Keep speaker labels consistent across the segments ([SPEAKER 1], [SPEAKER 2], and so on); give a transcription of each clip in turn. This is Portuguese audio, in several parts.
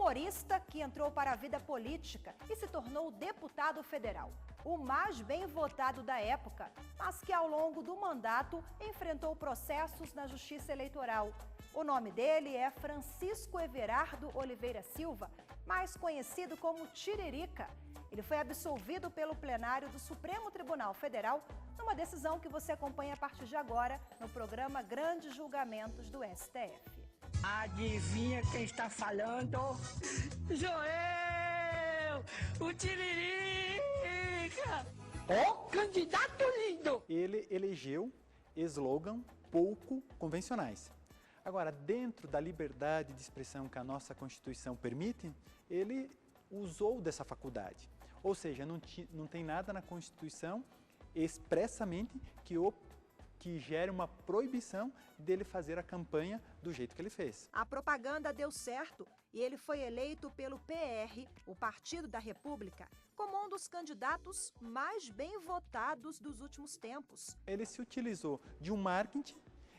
[SPEAKER 1] humorista que entrou para a vida política e se tornou deputado federal. O mais bem votado da época, mas que ao longo do mandato enfrentou processos na Justiça Eleitoral. O nome dele é Francisco Everardo Oliveira Silva, mais conhecido como Tiririca. Ele foi absolvido pelo plenário do Supremo Tribunal Federal numa decisão que você acompanha a partir de agora no programa Grandes Julgamentos do STF.
[SPEAKER 2] Adivinha quem está falando? Sou eu, o Tiririca! Ó, candidato lindo!
[SPEAKER 3] Ele elegeu slogan pouco convencionais. Agora, dentro da liberdade de expressão que a nossa Constituição permite, ele usou dessa faculdade. Ou seja, não tem nada na Constituição expressamente que gere uma proibição dele fazer a campanha do jeito que ele fez.
[SPEAKER 1] A propaganda deu certo e ele foi eleito pelo PR, o Partido da República, como um dos candidatos mais bem votados dos últimos tempos.
[SPEAKER 3] Ele se utilizou de um marketing,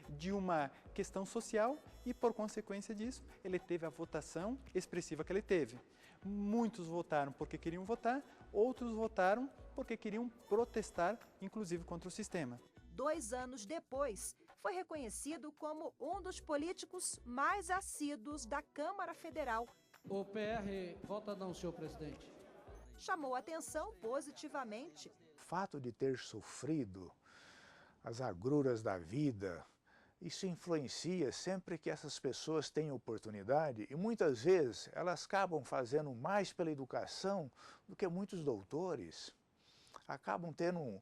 [SPEAKER 3] de uma questão social e, por consequência disso, ele teve a votação expressiva que ele teve. Muitos votaram porque queriam votar, outros votaram porque queriam protestar, inclusive contra o sistema.
[SPEAKER 1] 2 anos depois, foi reconhecido como um dos políticos mais assíduos da Câmara Federal.
[SPEAKER 4] O PR vota não, senhor presidente.
[SPEAKER 1] Chamou atenção positivamente.
[SPEAKER 5] O fato de ter sofrido as agruras da vida, isso influencia sempre que essas pessoas têm oportunidade e muitas vezes elas acabam fazendo mais pela educação do que muitos doutores. Acabam tendo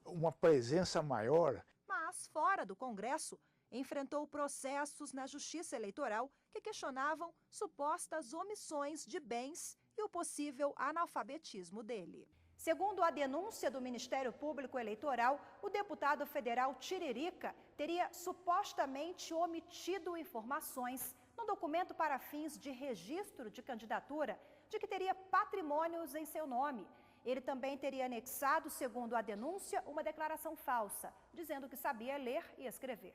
[SPEAKER 5] uma presença maior.
[SPEAKER 1] Mas, fora do Congresso, enfrentou processos na Justiça Eleitoral que questionavam supostas omissões de bens e o possível analfabetismo dele. Segundo a denúncia do Ministério Público Eleitoral, o deputado federal Tiririca teria supostamente omitido informações no documento para fins de registro de candidatura de que teria patrimônios em seu nome. Ele também teria anexado, segundo a denúncia, uma declaração falsa, dizendo que sabia ler e escrever.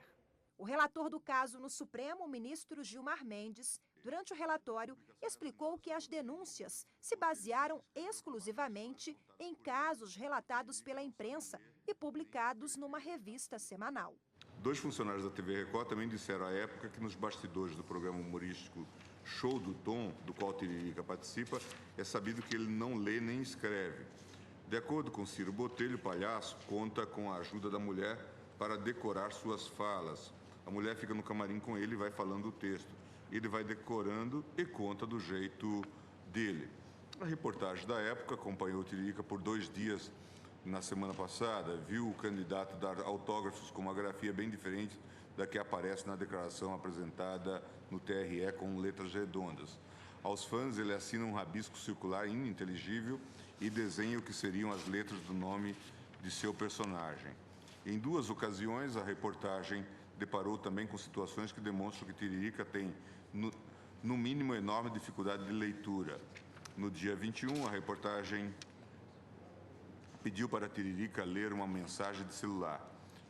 [SPEAKER 1] O relator do caso no Supremo, o ministro Gilmar Mendes, durante o relatório, explicou que as denúncias se basearam exclusivamente em casos relatados pela imprensa e publicados numa revista semanal.
[SPEAKER 6] 2 funcionários da TV Record também disseram à época que nos bastidores do programa humorístico Show do Tom, do qual Tiririca participa, é sabido que ele não lê nem escreve. De acordo com Ciro Botelho, o palhaço conta com a ajuda da mulher para decorar suas falas. A mulher fica no camarim com ele e vai falando o texto. Ele vai decorando e conta do jeito dele. A reportagem da época acompanhou o Tiririca por 2 dias na semana passada, viu o candidato dar autógrafos com uma grafia bem diferente da que aparece na declaração apresentada no TRE com letras redondas. Aos fãs, ele assina um rabisco circular ininteligível e desenha o que seriam as letras do nome de seu personagem. Em 2 ocasiões, a reportagem deparou também com situações que demonstram que Tiririca tem, no mínimo, enorme dificuldade de leitura. No dia 21, a reportagem pediu para Tiririca ler uma mensagem de celular.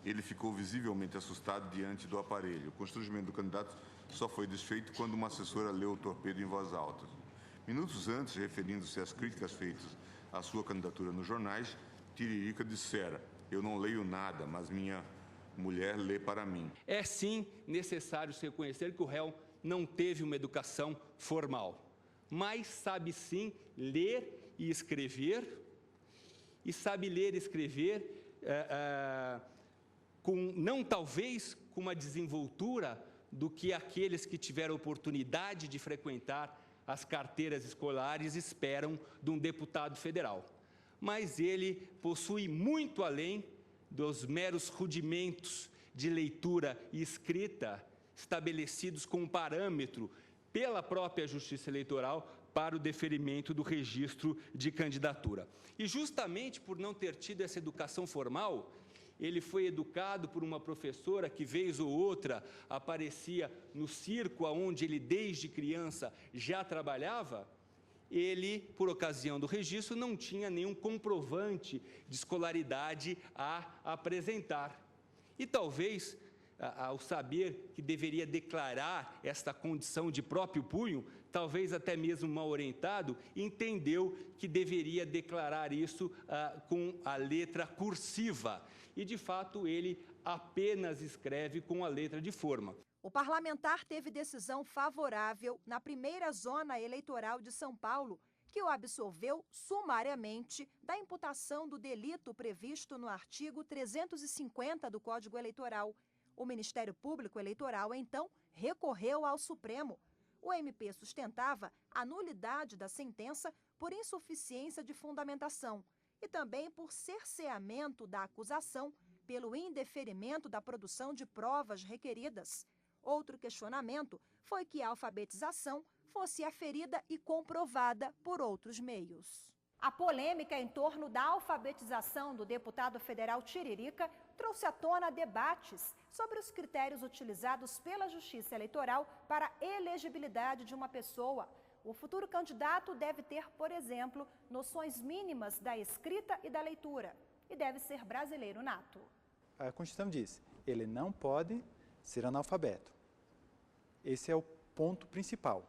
[SPEAKER 6] Ele ficou visivelmente assustado diante do aparelho. O constrangimento do candidato só foi desfeito quando uma assessora leu o torpedo em voz alta. Minutos antes, referindo-se às críticas feitas à sua candidatura nos jornais, Tiririca dissera: "Eu não leio nada, mas minha mulher lê para mim."
[SPEAKER 7] É sim necessário se reconhecer que o réu não teve uma educação formal, mas sabe sim ler e escrever, e sabe ler e escrever não talvez com uma desenvoltura do que aqueles que tiveram oportunidade de frequentar as carteiras escolares esperam de um deputado federal. Mas ele possui muito além dos meros rudimentos de leitura e escrita estabelecidos como parâmetro pela própria Justiça Eleitoral para o deferimento do registro de candidatura. E justamente por não ter tido essa educação formal, ele foi educado por uma professora que, vez ou outra, aparecia no circo onde ele, desde criança, já trabalhava. Ele, por ocasião do registro, não tinha nenhum comprovante de escolaridade a apresentar. E talvez ao saber que deveria declarar esta condição de próprio punho, talvez até mesmo mal orientado, entendeu que deveria declarar isso com a letra cursiva. E, de fato, ele apenas escreve com a letra de forma.
[SPEAKER 1] O parlamentar teve decisão favorável na primeira zona eleitoral de São Paulo, que o absolveu sumariamente da imputação do delito previsto no artigo 350 do Código Eleitoral. O Ministério Público Eleitoral, então, recorreu ao Supremo. O MP sustentava a nulidade da sentença por insuficiência de fundamentação e também por cerceamento da acusação pelo indeferimento da produção de provas requeridas. Outro questionamento foi que a alfabetização fosse aferida e comprovada por outros meios. A polêmica em torno da alfabetização do deputado federal Tiririca trouxe à tona debates sobre os critérios utilizados pela Justiça Eleitoral para a elegibilidade de uma pessoa. O futuro candidato deve ter, por exemplo, noções mínimas da escrita e da leitura e deve ser brasileiro nato.
[SPEAKER 3] A Constituição diz, ele não pode ser analfabeto. Esse é o ponto principal.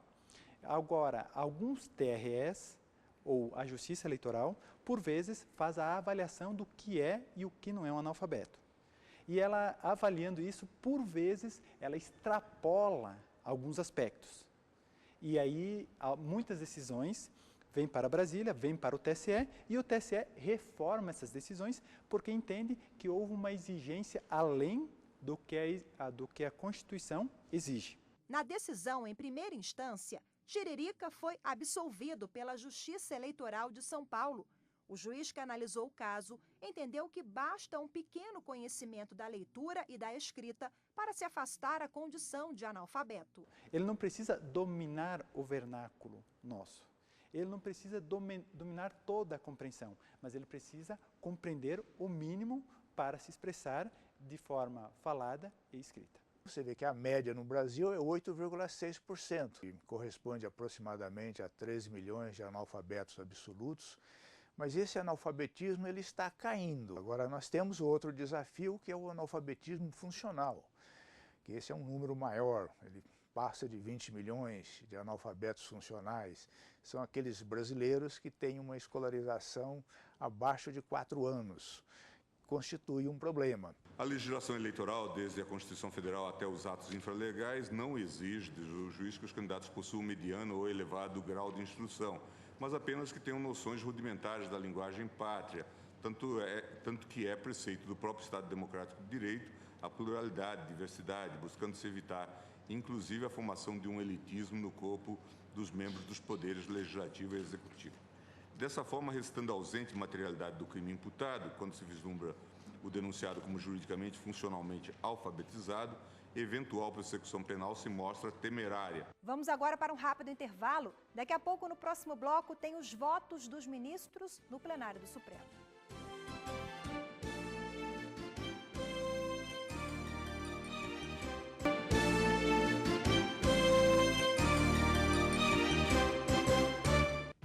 [SPEAKER 3] Agora, alguns TREs, ou a Justiça Eleitoral, por vezes faz a avaliação do que é e o que não é um analfabeto. E ela, avaliando isso, por vezes, ela extrapola alguns aspectos. E aí, muitas decisões vêm para Brasília, vêm para o TSE, e o TSE reforma essas decisões porque entende que houve uma exigência além do que a Constituição exige.
[SPEAKER 1] Na decisão em primeira instância, Tiririca foi absolvido pela Justiça Eleitoral de São Paulo. O juiz que analisou o caso entendeu que basta um pequeno conhecimento da leitura e da escrita para se afastar a condição de analfabeto.
[SPEAKER 3] Ele não precisa dominar o vernáculo nosso. Ele não precisa dominar toda a compreensão, mas ele precisa compreender o mínimo para se expressar de forma falada e escrita.
[SPEAKER 5] Você vê que a média no Brasil é 8,6%, que corresponde aproximadamente a 13 milhões de analfabetos absolutos, mas esse analfabetismo ele está caindo. Agora nós temos outro desafio, que é o analfabetismo funcional, que esse é um número maior, ele passa de 20 milhões de analfabetos funcionais. São aqueles brasileiros que têm uma escolarização abaixo de 4 anos. Constitui um problema.
[SPEAKER 6] A legislação eleitoral, desde a Constituição Federal até os atos infralegais, não exige do juiz que os candidatos possuam mediano ou elevado grau de instrução, mas apenas que tenham noções rudimentares da linguagem pátria, tanto que é preceito do próprio Estado Democrático de Direito a pluralidade, diversidade, buscando se evitar, inclusive, a formação de um elitismo no corpo dos membros dos poderes legislativo e executivo. Dessa forma, restando ausente materialidade do crime imputado, quando se vislumbra o denunciado como juridicamente e funcionalmente alfabetizado, eventual persecução penal se mostra temerária.
[SPEAKER 1] Vamos agora para um rápido intervalo. Daqui a pouco, no próximo bloco, tem os votos dos ministros no plenário do Supremo.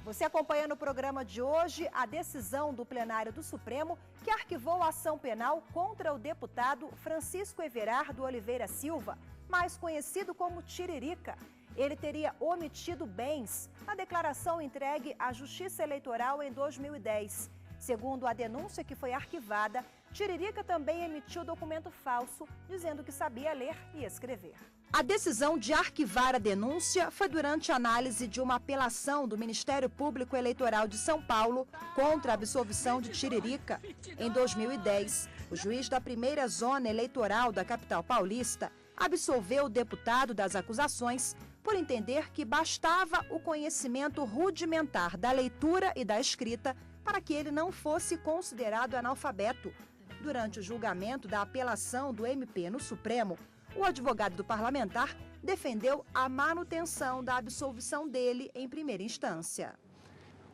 [SPEAKER 1] Você acompanha no programa de hoje a decisão do plenário do Supremo que arquivou a ação penal contra o deputado Francisco Everardo Oliveira Silva, mais conhecido como Tiririca. Ele teria omitido bens na declaração entregue à Justiça Eleitoral em 2010. Segundo a denúncia que foi arquivada, Tiririca também emitiu documento falso dizendo que sabia ler e escrever. A decisão de arquivar a denúncia foi durante a análise de uma apelação do Ministério Público Eleitoral de São Paulo contra a absolvição de Tiririca. Em 2010, o juiz da primeira zona eleitoral da capital paulista absolveu o deputado das acusações por entender que bastava o conhecimento rudimentar da leitura e da escrita para que ele não fosse considerado analfabeto. Durante o julgamento da apelação do MP no Supremo, o advogado do parlamentar defendeu a manutenção da absolvição dele em primeira instância.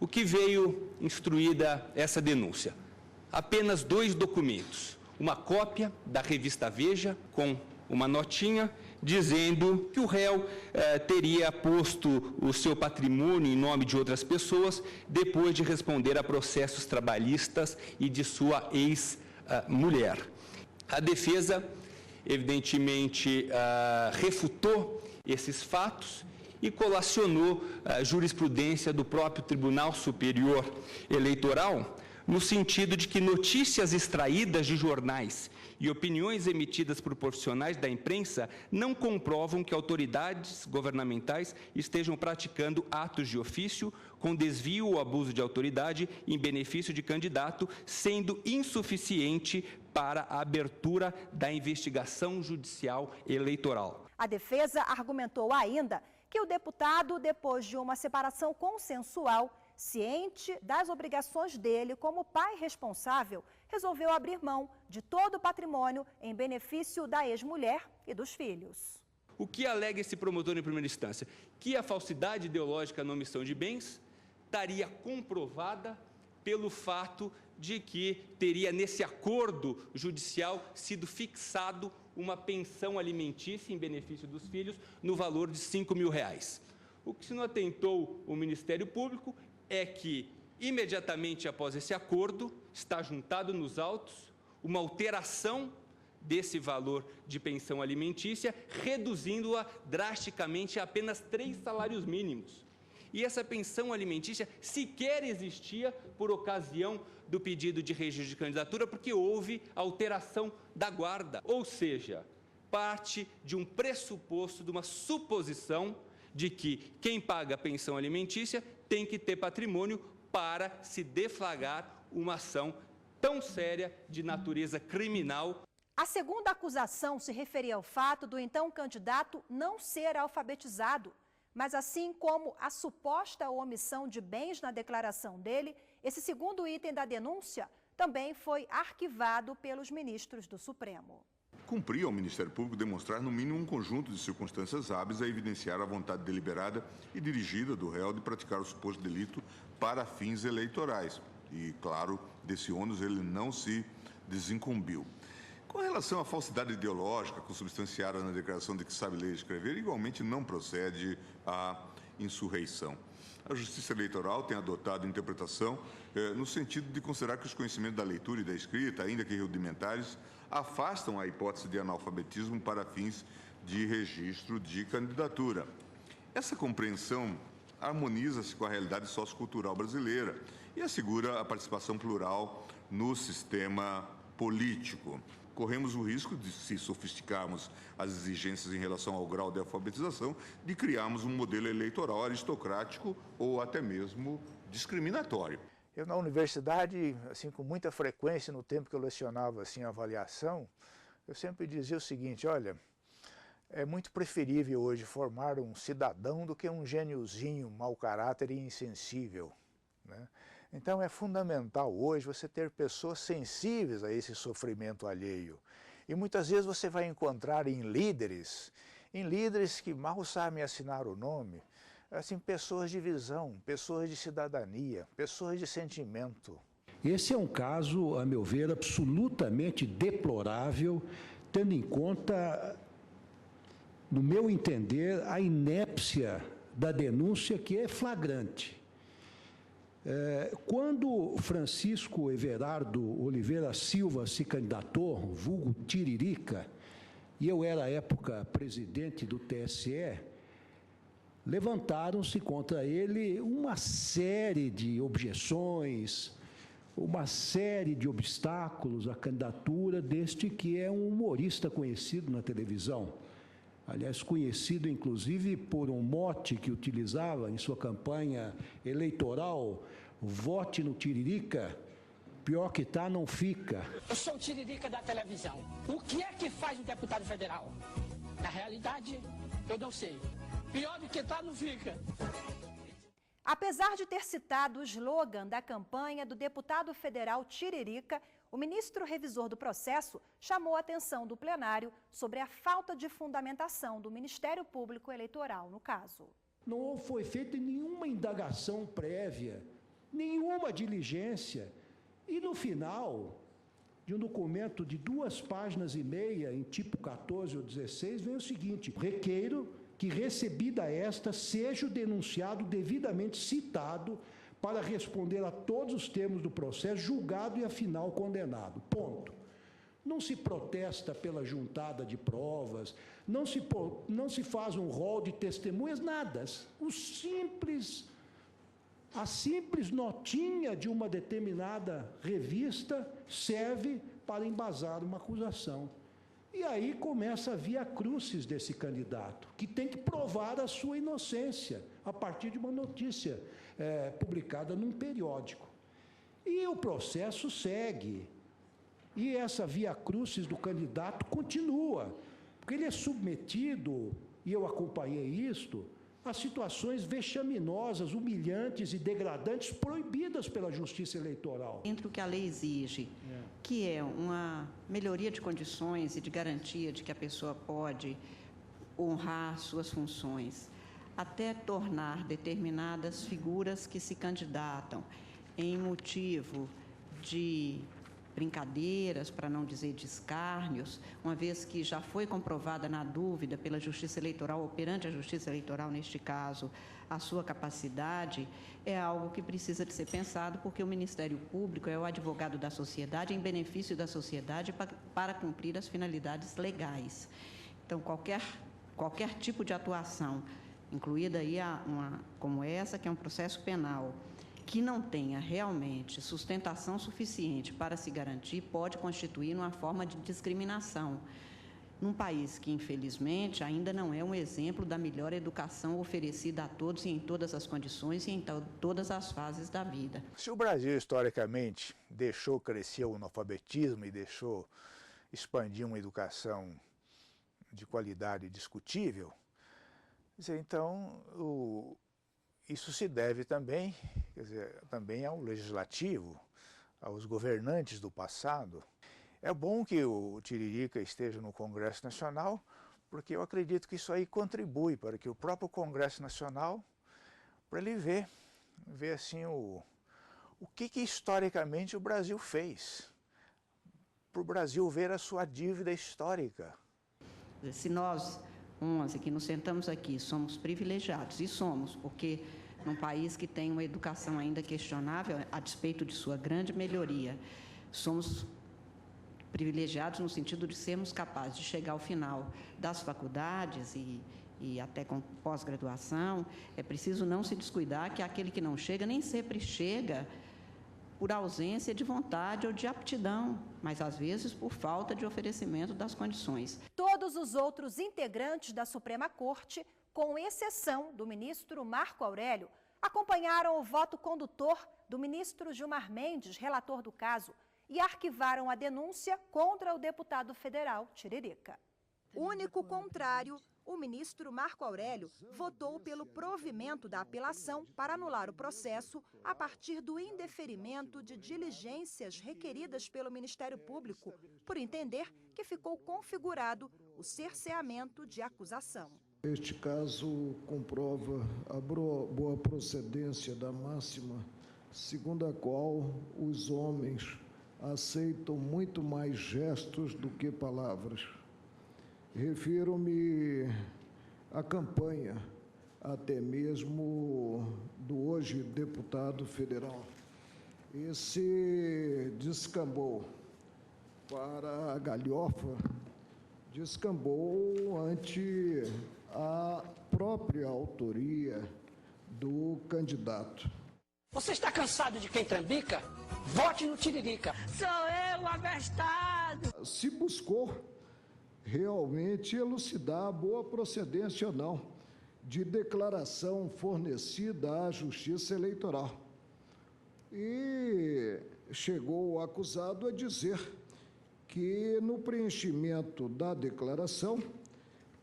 [SPEAKER 7] O que veio instruída essa denúncia? Apenas 2 documentos. Uma cópia da revista Veja, com uma notinha, dizendo que o réu teria posto o seu patrimônio em nome de outras pessoas depois de responder a processos trabalhistas e de sua ex-mulher. A defesa evidentemente, refutou esses fatos e colacionou a jurisprudência do próprio Tribunal Superior Eleitoral, no sentido de que notícias extraídas de jornais e opiniões emitidas por profissionais da imprensa não comprovam que autoridades governamentais estejam praticando atos de ofício com desvio ou abuso de autoridade em benefício de candidato, sendo insuficiente para a abertura da investigação judicial eleitoral.
[SPEAKER 1] A defesa argumentou ainda que o deputado, depois de uma separação consensual, ciente das obrigações dele como pai responsável, resolveu abrir mão de todo o patrimônio em benefício da ex-mulher e dos filhos.
[SPEAKER 7] O que alega esse promotor em primeira instância? Que a falsidade ideológica na omissão de bens estaria comprovada pelo fato de que teria nesse acordo judicial sido fixado uma pensão alimentícia em benefício dos filhos no valor de R$5.000. O que se não atentou o Ministério Público é que, imediatamente após esse acordo, está juntado nos autos uma alteração desse valor de pensão alimentícia, reduzindo-a drasticamente a apenas 3 salários mínimos. E essa pensão alimentícia sequer existia por ocasião do pedido de registro de candidatura, porque houve alteração da guarda, ou seja, parte de um pressuposto, de uma suposição de que quem paga a pensão alimentícia tem que ter patrimônio para se deflagrar uma ação tão séria de natureza criminal.
[SPEAKER 1] A segunda acusação se referia ao fato do então candidato não ser alfabetizado, mas assim como a suposta omissão de bens na declaração dele, esse segundo item da denúncia também foi arquivado pelos ministros do Supremo.
[SPEAKER 6] Cumpria ao Ministério Público demonstrar, no mínimo, um conjunto de circunstâncias hábeis a evidenciar a vontade deliberada e dirigida do réu de praticar o suposto delito para fins eleitorais. E, claro, desse ônus ele não se desincumbiu. Com relação à falsidade ideológica consubstanciada na declaração de que sabe ler e escrever, igualmente não procede a insurreição. A Justiça Eleitoral tem adotado interpretação no sentido de considerar que os conhecimentos da leitura e da escrita, ainda que rudimentares, afastam a hipótese de analfabetismo para fins de registro de candidatura. Essa compreensão harmoniza-se com a realidade sociocultural brasileira e assegura a participação plural no sistema político. Corremos o risco de, se sofisticarmos as exigências em relação ao grau de alfabetização, de criarmos um modelo eleitoral aristocrático ou até mesmo discriminatório.
[SPEAKER 5] Eu, na universidade, assim, com muita frequência, no tempo que eu lecionava assim, avaliação, eu sempre dizia o seguinte: olha, é muito preferível hoje formar um cidadão do que um gêniozinho, mau caráter e insensível, né? Então é fundamental hoje você ter pessoas sensíveis a esse sofrimento alheio. E muitas vezes você vai encontrar em líderes que mal sabem assinar o nome, assim, pessoas de visão, pessoas de cidadania, pessoas de sentimento.
[SPEAKER 8] Esse é um caso, a meu ver, absolutamente deplorável, tendo em conta, no meu entender, a inépcia da denúncia, que é flagrante. Quando Francisco Everardo Oliveira Silva se candidatou, vulgo Tiririca, e eu era, à época, presidente do TSE, levantaram-se contra ele uma série de objeções, uma série de obstáculos à candidatura deste que é um humorista conhecido na televisão. Aliás, conhecido inclusive por um mote que utilizava em sua campanha eleitoral: vote no Tiririca, pior que tá, não fica.
[SPEAKER 2] Eu sou o Tiririca da televisão. O que é que faz um deputado federal? Na realidade, eu não sei. Pior do que tá, não fica.
[SPEAKER 1] Apesar de ter citado o slogan da campanha do deputado federal Tiririca, o ministro revisor do processo chamou a atenção do plenário sobre a falta de fundamentação do Ministério Público Eleitoral no caso.
[SPEAKER 8] Não foi feita nenhuma indagação prévia, nenhuma diligência. E no final de um documento de 2,5 páginas, em tipo 14 ou 16, vem o seguinte: requeiro que, recebida esta, seja o denunciado devidamente citado para responder a todos os termos do processo, julgado e, afinal, condenado. Ponto. não se protesta pela juntada de provas, não se faz um rol de testemunhas, nada. A simples notinha de uma determinada revista serve para embasar uma acusação. E aí começa a via crucis desse candidato, que tem que provar a sua inocência a partir de uma notícia publicada num periódico. E o processo segue. E essa via crucis do candidato continua, porque ele é submetido, e eu acompanhei isto, a situações vexaminosas, humilhantes e degradantes proibidas pela Justiça Eleitoral.
[SPEAKER 9] Entre o que a lei exige, que é uma melhoria de condições e de garantia de que a pessoa pode honrar suas funções, até tornar determinadas figuras que se candidatam em motivo de brincadeiras, para não dizer de escárnios, uma vez que já foi comprovada na dúvida pela Justiça Eleitoral, ou perante a Justiça Eleitoral, neste caso, a sua capacidade, é algo que precisa de ser pensado, porque o Ministério Público é o advogado da sociedade, em benefício da sociedade, para cumprir as finalidades legais. Então, qualquer tipo de atuação, incluída aí como essa, que é um processo penal, que não tenha realmente sustentação suficiente para se garantir, pode constituir uma forma de discriminação, num país que, infelizmente, ainda não é um exemplo da melhor educação oferecida a todos e em todas as condições e em todas as fases da vida.
[SPEAKER 5] Se o Brasil, historicamente, deixou crescer o analfabetismo e deixou expandir uma educação de qualidade discutível, então, isso se deve também, também ao legislativo, aos governantes do passado. É bom que o Tiririca esteja no Congresso Nacional, porque eu acredito que isso aí contribui para que o próprio Congresso Nacional, para ele ver assim o que historicamente o Brasil fez, para o Brasil ver a sua dívida histórica.
[SPEAKER 9] Se nós, 11 que nos sentamos aqui, somos privilegiados, e somos, porque num país que tem uma educação ainda questionável, a despeito de sua grande melhoria, somos privilegiados no sentido de sermos capazes de chegar ao final das faculdades e até com pós-graduação. É preciso não se descuidar que aquele que não chega nem sempre chega por ausência de vontade ou de aptidão, mas às vezes por falta de oferecimento das condições.
[SPEAKER 1] Todos os outros integrantes da Suprema Corte, com exceção do ministro Marco Aurélio, acompanharam o voto condutor do ministro Gilmar Mendes, relator do caso, e arquivaram a denúncia contra o deputado federal Tiririca. Único contrário, o ministro Marco Aurélio votou pelo provimento da apelação para anular o processo a partir do indeferimento de diligências requeridas pelo Ministério Público, por entender que ficou configurado o cerceamento de acusação.
[SPEAKER 10] Este caso comprova a boa procedência da máxima, segundo a qual os homens aceitam muito mais gestos do que palavras. Refiro-me à campanha, até mesmo do hoje deputado federal. Esse descambou para a galhofa, descambou ante a própria autoria do candidato.
[SPEAKER 2] Você está cansado de quem trambica? Vote no Tiririca. Sou eu, abestado!
[SPEAKER 10] Se buscou realmente elucidar a boa procedência ou não de declaração fornecida à Justiça Eleitoral. E chegou o acusado a dizer que no preenchimento da declaração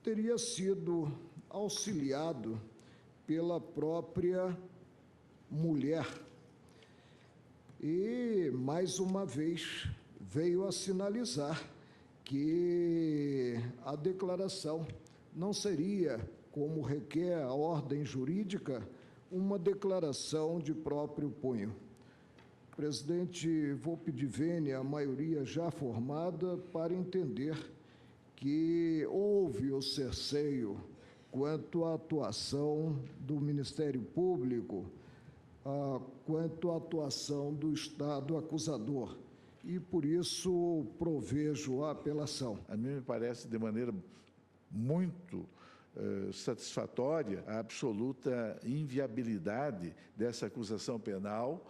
[SPEAKER 10] teria sido auxiliado pela própria mulher. E, mais uma vez, veio a sinalizar que a declaração não seria, como requer a ordem jurídica, uma declaração de próprio punho. Presidente, vou pedir vênia à maioria já formada para entender que houve o cerceio quanto à atuação do Ministério Público, quanto à atuação do Estado acusador. e, por isso, provejo a apelação.
[SPEAKER 11] A mim me parece, de maneira muito satisfatória, a absoluta inviabilidade dessa acusação penal,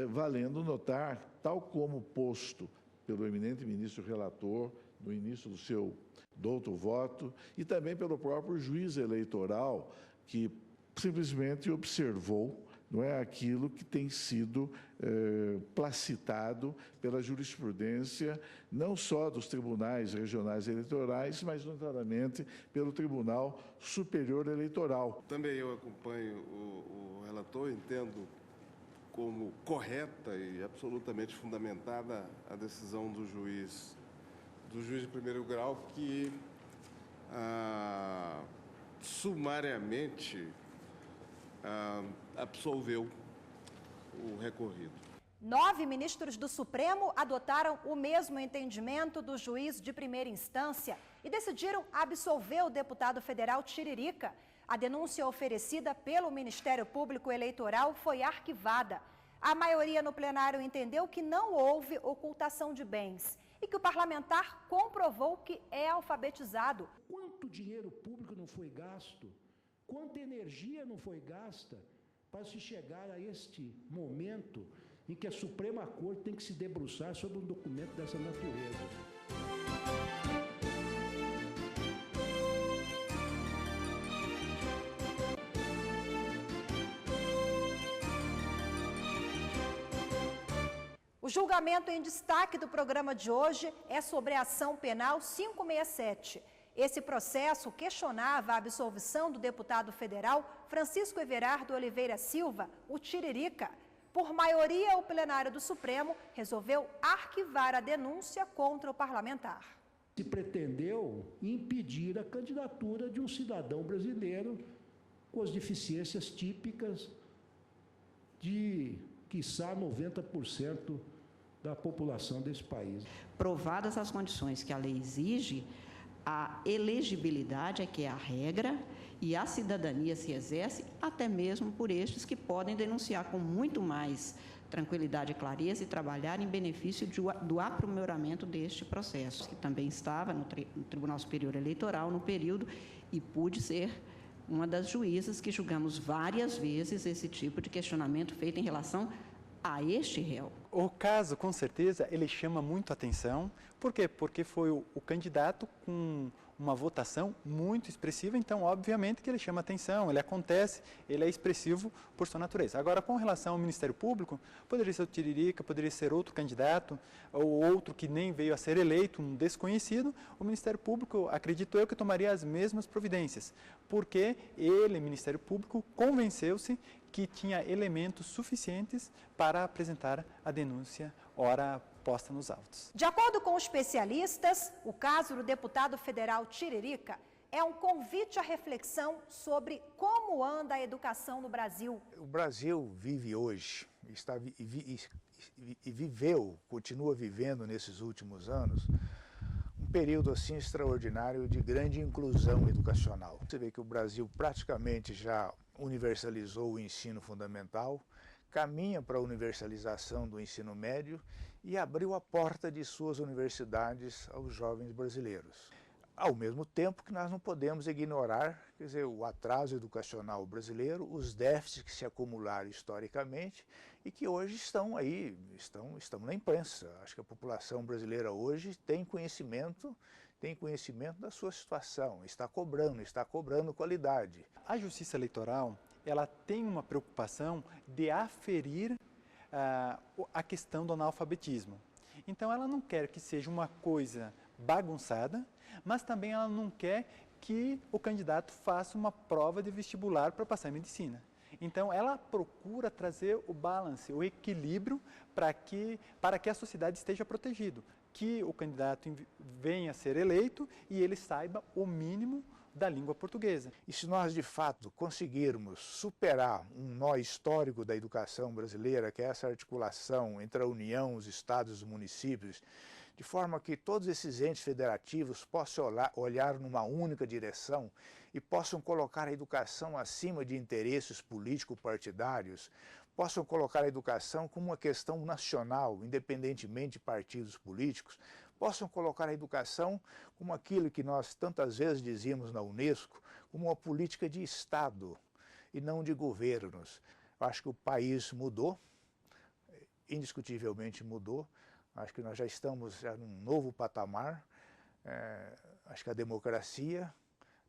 [SPEAKER 11] valendo notar, tal como posto pelo eminente ministro relator no início do seu douto voto, e também pelo próprio juiz eleitoral, que simplesmente observou, não é, aquilo que tem sido placitado pela jurisprudência, não só dos tribunais regionais eleitorais, mas notadamente pelo Tribunal Superior Eleitoral.
[SPEAKER 12] Também eu acompanho o relator, entendo como correta e absolutamente fundamentada a decisão do juiz de primeiro grau, que sumariamente absolveu o recorrido.
[SPEAKER 1] 9 ministros do Supremo adotaram o mesmo entendimento do juiz de primeira instância e decidiram absolver o deputado federal Tiririca. A denúncia oferecida pelo Ministério Público Eleitoral foi arquivada. A maioria no plenário entendeu que não houve ocultação de bens e que o parlamentar comprovou que é alfabetizado.
[SPEAKER 8] Quanto dinheiro público não foi gasto? Quanta energia não foi gasta para se chegar a este momento em que a Suprema Corte tem que se debruçar sobre um documento dessa natureza?
[SPEAKER 1] O julgamento em destaque do programa de hoje é sobre a ação penal 567. Esse processo questionava a absolvição do deputado federal Francisco Everardo Oliveira Silva, o Tiririca. Por maioria, o plenário do Supremo resolveu arquivar a denúncia contra o parlamentar.
[SPEAKER 8] Se pretendeu impedir a candidatura de um cidadão brasileiro com as deficiências típicas de, quiçá, 90% da população desse país.
[SPEAKER 9] Provadas as condições que a lei exige, a elegibilidade é que é a regra e a cidadania se exerce até mesmo por estes que podem denunciar com muito mais tranquilidade e clareza e trabalhar em benefício do aprimoramento deste processo, que também estava no Tribunal Superior Eleitoral no período e pude ser uma das juízas que julgamos várias vezes esse tipo de questionamento feito em relação a este réu.
[SPEAKER 3] O caso, com certeza, ele chama muito atenção. Por quê? Porque foi o candidato com uma votação muito expressiva, então, obviamente, que ele chama atenção, ele acontece, ele é expressivo por sua natureza. Agora, com relação ao Ministério Público, poderia ser o Tiririca, poderia ser outro candidato, ou outro que nem veio a ser eleito, um desconhecido, o Ministério Público, acredito eu, que tomaria as mesmas providências, porque ele, Ministério Público, convenceu-se que tinha elementos suficientes para apresentar a denúncia, ora posta nos autos.
[SPEAKER 1] De acordo com especialistas, o caso do deputado federal Tiririca é um convite à reflexão sobre como anda a educação no Brasil.
[SPEAKER 5] O Brasil vive hoje, continua vivendo nesses últimos anos, um período assim extraordinário de grande inclusão educacional. Você vê que o Brasil praticamente já universalizou o ensino fundamental, caminha para a universalização do ensino médio e abriu a porta de suas universidades aos jovens brasileiros. Ao mesmo tempo que nós não podemos ignorar, quer dizer, o atraso educacional brasileiro, os déficits que se acumularam historicamente e que hoje estão aí, estão na imprensa. Acho que a população brasileira hoje tem conhecimento da sua situação, está cobrando qualidade.
[SPEAKER 3] A Justiça Eleitoral, ela tem uma preocupação de aferir a questão do analfabetismo. Então, ela não quer que seja uma coisa bagunçada, mas também ela não quer que o candidato faça uma prova de vestibular para passar em medicina. Então, ela procura trazer o balance, o equilíbrio para que a sociedade esteja protegida, que o candidato venha a ser eleito e ele saiba o mínimo da língua portuguesa.
[SPEAKER 5] E se nós, de fato, conseguirmos superar um nó histórico da educação brasileira, que é essa articulação entre a União, os estados e os municípios, de forma que todos esses entes federativos possam olhar numa única direção e possam colocar a educação acima de interesses político-partidários, possam colocar a educação como uma questão nacional, independentemente de partidos políticos, possam colocar a educação como aquilo que nós tantas vezes dizíamos na Unesco, como uma política de Estado e não de governos. Eu acho que o país mudou, indiscutivelmente mudou. Acho que nós já estamos num novo patamar. Acho que a democracia,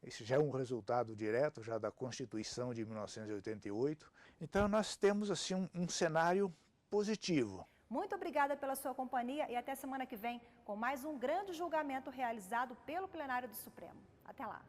[SPEAKER 5] isso já é um resultado direto já da Constituição de 1988. Então nós temos assim um cenário positivo.
[SPEAKER 1] Muito obrigada pela sua companhia e até semana que vem com mais um grande julgamento realizado pelo plenário do Supremo. Até lá.